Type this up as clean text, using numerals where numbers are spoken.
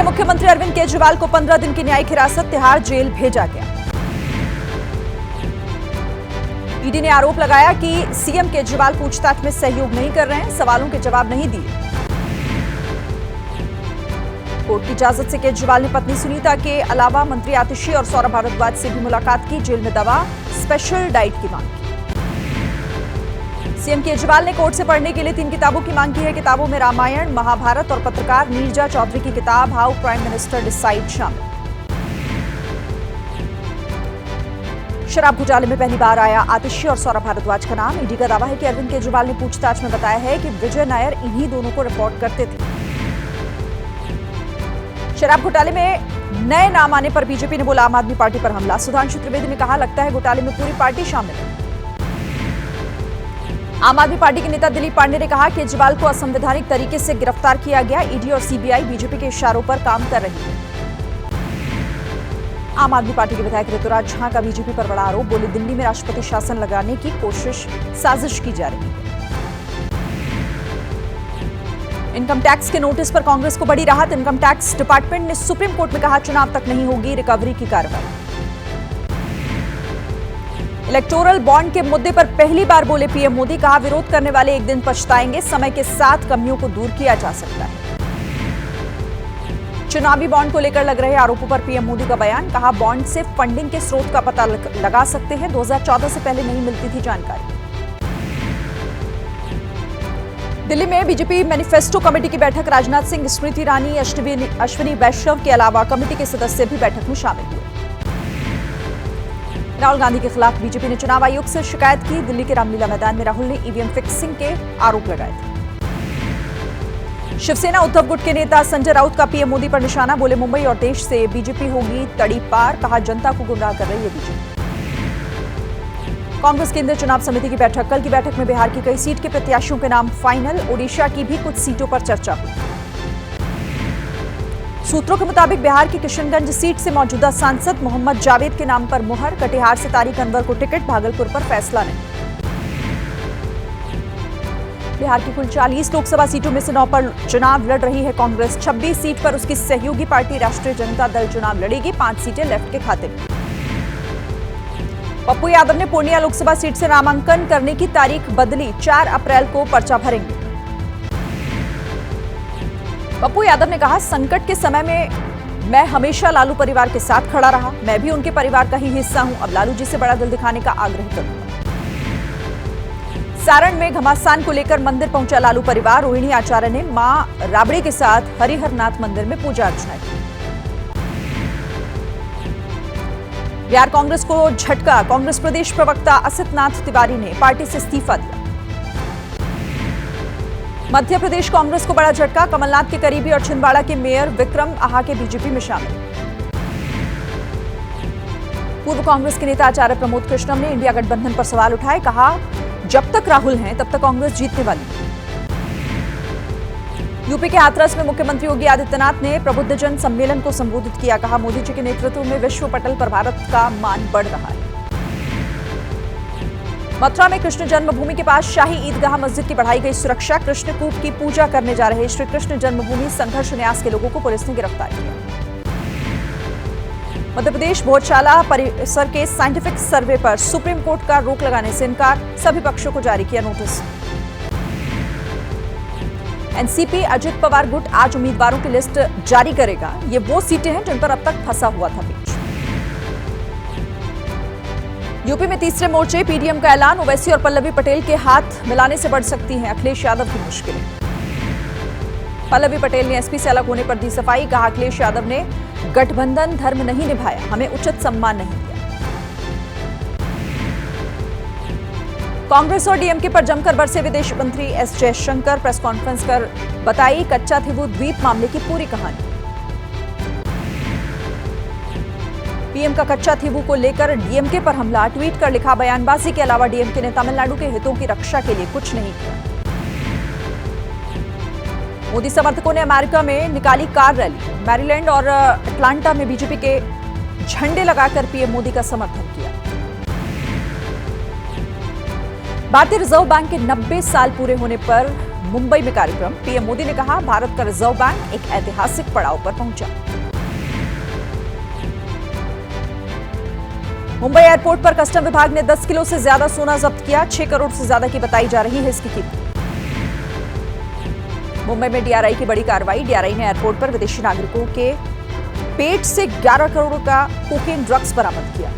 मुख्यमंत्री अरविंद केजरीवाल को 15 दिन की न्यायिक हिरासत, तिहाड़ जेल भेजा गया। ईडी ने आरोप लगाया कि सीएम केजरीवाल पूछताछ में सहयोग नहीं कर रहे हैं, सवालों के जवाब नहीं दिए। कोर्ट की इजाजत से केजरीवाल ने पत्नी सुनीता के अलावा मंत्री आतिशी और सौरभ भारद्वाज से भी मुलाकात की। जेल में दवा, स्पेशल डाइट की मांग की। सीएम केजरीवाल ने कोर्ट से पढ़ने के लिए 3 किताबों की मांग की है। किताबों में रामायण, महाभारत और पत्रकार नीरजा चौधरी की किताब हाउ प्राइम मिनिस्टर डिसाइड शामिल। शराब घोटाले में पहली बार आया आतिशी और सौरभ भारद्वाज का नाम। ईडी का दावा है कि अरविंद केजरीवाल ने पूछताछ में बताया है कि विजय नायर इन्हीं दोनों को रिपोर्ट करते थे। शराब घोटाले में नए नाम आने पर बीजेपी ने बोला आम आदमी पार्टी पर हमला। सुधांशु त्रिवेदी ने कहा लगता है घोटाले में पूरी पार्टी शामिल है। आम आदमी पार्टी के नेता दिलीप पांडे ने कहा केजरीवाल को असंवैधानिक तरीके से गिरफ्तार किया गया। ईडी और सीबीआई बीजेपी के इशारों पर काम कर रही है। आम आदमी पार्टी के विधायक ऋतुराज झा का बीजेपी पर बड़ा आरोप। बोले दिल्ली में राष्ट्रपति शासन लगाने की साजिश की जा रही है। इनकम टैक्स के नोटिस पर कांग्रेस को बड़ी राहत। इनकम टैक्स डिपार्टमेंट ने सुप्रीम कोर्ट में कहा चुनाव तक नहीं होगी रिकवरी की कार्रवाई। इलेक्टोरल बॉन्ड के मुद्दे पर पहली बार बोले पीएम मोदी। कहा विरोध करने वाले एक दिन पछताएंगे, समय के साथ कमियों को दूर किया जा सकता है। चुनावी बॉन्ड को लेकर लग रहे आरोपों पर पीएम मोदी का बयान। कहा बॉन्ड से फंडिंग के स्रोत का पता लगा सकते हैं। 2014 से पहले नहीं मिलती थी जानकारी। दिल्ली में बीजेपी मैनिफेस्टो कमेटी की बैठक। राजनाथ सिंह, स्मृति ईरानी, अश्विनी वैष्णव के अलावा कमेटी के सदस्य भी बैठक में शामिल हुए। राहुल गांधी के खिलाफ बीजेपी ने चुनाव आयोग से शिकायत की। दिल्ली के रामलीला मैदान में राहुल ने ईवीएम फिक्सिंग के आरोप लगाए थे। शिवसेना उद्धव गुट के नेता संजय राउत का पीएम मोदी पर निशाना। बोले मुंबई और देश से बीजेपी होगी तड़ी पार। कहा जनता को गुमराह कर रही है बीजेपी। कांग्रेस केंद्रीय चुनाव समिति की बैठक। कल की बैठक में बिहार की कई सीट के प्रत्याशियों के नाम फाइनल। ओडिशा की भी कुछ सीटों पर चर्चा हुई। सूत्रों के मुताबिक बिहार की किशनगंज सीट से मौजूदा सांसद मोहम्मद जावेद के नाम पर मुहर। कटिहार से तारिक अनवर को टिकट, भागलपुर पर फैसला नहीं। बिहार की कुल 40 लोकसभा सीटों में से 9 पर चुनाव लड़ रही है कांग्रेस। 26 सीट पर उसकी सहयोगी पार्टी राष्ट्रीय जनता दल चुनाव लड़ेगी। 5 सीटें लेफ्ट के खाते में। पप्पू यादव ने पूर्णिया लोकसभा सीट से नामांकन करने की तारीख बदली। 4 अप्रैल को पर्चा भरेंगे। पप्पू यादव ने कहा संकट के समय में मैं हमेशा लालू परिवार के साथ खड़ा रहा। मैं भी उनके परिवार का ही हिस्सा हूं। अब लालू जी से बड़ा दिल दिखाने का आग्रह करूंगा। सारण में घमासान को लेकर मंदिर पहुंचा लालू परिवार। रोहिणी आचार्य ने मां राबड़ी के साथ हरिहरनाथ मंदिर में पूजा अर्चना की। बिहार कांग्रेस को झटका। कांग्रेस प्रदेश प्रवक्ता असित नाथ तिवारी ने पार्टी से इस्तीफा दिया। मध्य प्रदेश कांग्रेस को बड़ा झटका। कमलनाथ के करीबी और छिंदवाड़ा के मेयर विक्रम आहा के बीजेपी में शामिल। पूर्व कांग्रेस के नेता आचार्य प्रमोद कृष्णम ने इंडिया गठबंधन पर सवाल उठाए। कहा जब तक राहुल हैं तब तक कांग्रेस जीतने वाली है। यूपी के हाथरस में मुख्यमंत्री योगी आदित्यनाथ ने प्रबुद्धजन सम्मेलन को संबोधित किया। कहा मोदी जी के नेतृत्व में विश्व पटल पर भारत का मान बढ़ रहा है। मथुरा में कृष्ण जन्मभूमि के पास शाही ईदगाह मस्जिद की बढ़ाई गई सुरक्षा। कृष्णकूप की पूजा करने जा रहे श्री कृष्ण जन्मभूमि संघर्ष न्यास के लोगों को पुलिस ने गिरफ्तार किया। मध्य प्रदेश भोजशाला परिसर के साइंटिफिक सर्वे पर सुप्रीम कोर्ट का रोक लगाने से इनकार। सभी पक्षों को जारी किया नोटिस। एनसीपी अजित पवार गुट आज उम्मीदवारों की लिस्ट जारी करेगा। ये वो सीटें हैं जिन पर अब तक फंसा हुआ था पेच। यूपी में तीसरे मोर्चे पीडीएम का ऐलान। ओवैसी और पल्लवी पटेल के हाथ मिलाने से बढ़ सकती हैं अखिलेश यादव की मुश्किलें। पल्लवी पटेल ने एसपी से अलग होने पर दी सफाई। कहा अखिलेश यादव ने गठबंधन धर्म नहीं निभाया, हमें उचित सम्मान नहीं दिया। कांग्रेस और डीएमके पर जमकर बरसे विदेश मंत्री एस जयशंकर। प्रेस कॉन्फ्रेंस कर बताई कच्चाथीवू द्वीप मामले की पूरी कहानी। पीएम का कच्चाथीवू को लेकर डीएमके पर हमला। ट्वीट कर लिखा बयानबाजी के अलावा डीएमके ने तमिलनाडु के हितों की रक्षा के लिए कुछ नहीं किया। मोदी समर्थकों ने अमेरिका में निकाली कार रैली। मैरीलैंड और अटलांटा में बीजेपी के झंडे लगाकर पीएम मोदी का समर्थन किया। भारतीय रिजर्व बैंक के 90 साल पूरे होने पर मुंबई में कार्यक्रम। पीएम मोदी ने कहा, भारत का रिजर्व बैंक एक ऐतिहासिक पड़ाव पर पहुंचा। मुंबई एयरपोर्ट पर कस्टम विभाग ने 10 किलो से ज्यादा सोना जब्त किया। 6 करोड़ से ज्यादा की बताई जा रही है इसकी कीमत। मुंबई में डीआरआई की बड़ी कार्रवाई। डीआरआई ने एयरपोर्ट पर विदेशी नागरिकों के पेट से 11 करोड़ का कोकेन ड्रग्स बरामद किया।